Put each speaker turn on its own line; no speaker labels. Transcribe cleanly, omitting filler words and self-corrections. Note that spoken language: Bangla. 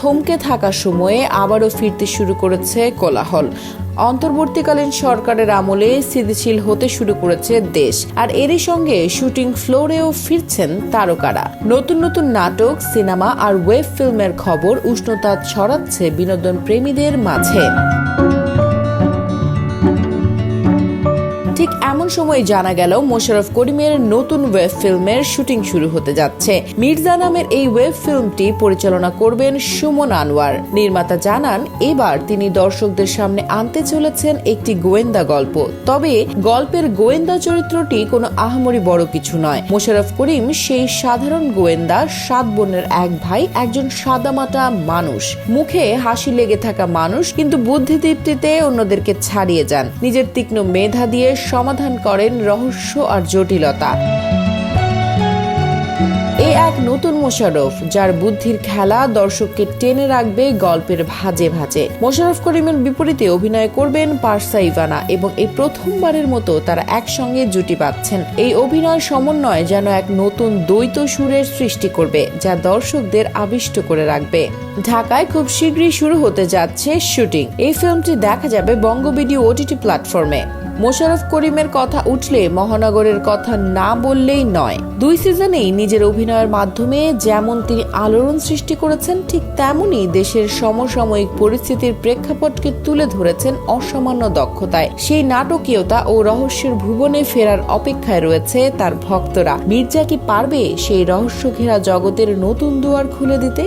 থমকে থাকা সময়ে আবারও ফিরতে শুরু করেছে কোলাহল। অন্তর্বর্তীকালীন সরকারের আমলে স্থিতিশীল হতে শুরু করেছে দেশ, আর এরই সঙ্গে শুটিং ফ্লোরেও ফিরছেন তারকারা। নতুন নতুন নাটক, সিনেমা আর ওয়েব ফিল্মের খবর উষ্ণতা ছড়াচ্ছে বিনোদন প্রেমীদের মাঝে। ঠিক এমন সময় জানা গেল মোশাররফ করিমের নতুন ওয়েব ফিল্মের শুটিং শুরু হতে যাচ্ছে। মির্জা নামের এই ওয়েব ফিল্মটি পরিচালনা করবেন সুমন আনোয়ার। নির্মাতা জানান, এবার তিনি দর্শকদের সামনে আনতে চলেছেন একটি গোয়েন্দা গল্প। তবে গল্পের গোয়েন্দা চরিত্রটি কোনো আহামরি বড় কিছু নয়। মোশাররফ করিম সেই সাধারণ গোয়েন্দা, 7 বোনের এক ভাই, একজন সাদামাটা মানুষ, মুখে হাসি লেগে থাকা মানুষ, কিন্তু বুদ্ধিদীপ্তিতে অন্যদেরকে ছাড়িয়ে যান। নিজের তীক্ষ্ণ মেধা দিয়ে সমাধান করেন রহস্য আর জটিলতা। এই এক নতুন মোশাররফ, যার বুদ্ধির খেলা দর্শককে টেনে রাখবে গল্পের ভাঁজে ভাঁজে। মোশাররফ করিমের বিপরীতে অভিনয় করবেন পারসা ইভানা, এবং এই প্রথমবারের মতো তারা একসঙ্গে জুটি বাঁধছেন। এই অভিনয় সমন্বয় যেন এক নতুন দ্বৈত সুরের সৃষ্টি করবে, যা দর্শকদের আবিষ্ট করে রাখবে। ঢাকায় খুব শীঘ্রই শুরু হতে যাচ্ছে শুটিং। এই ফিল্মটি দেখা যাবে বঙ্গভিডিও OTT প্ল্যাটফর্মে। মোশাররফ করিমের কথা উঠলে মহানগরের কথা না বললেই নয়। 2 সিজনেই নিজের অভিনয়ের মাধ্যমে যেমন তিনি আলোড়ন সৃষ্টি করেছেন, ঠিক তেমনই দেশের সমসাময়িক পরিস্থিতির প্রেক্ষাপটকে তুলে ধরেছেন অসামান্য দক্ষতায়। সেই নাটকীয়তা ও রহস্যের ভুবনে ফেরার অপেক্ষায় রয়েছে তার ভক্তরা। মির্জা কি পারবে সেই রহস্য ঘেরা জগতের নতুন দুয়ার খুলে দিতে?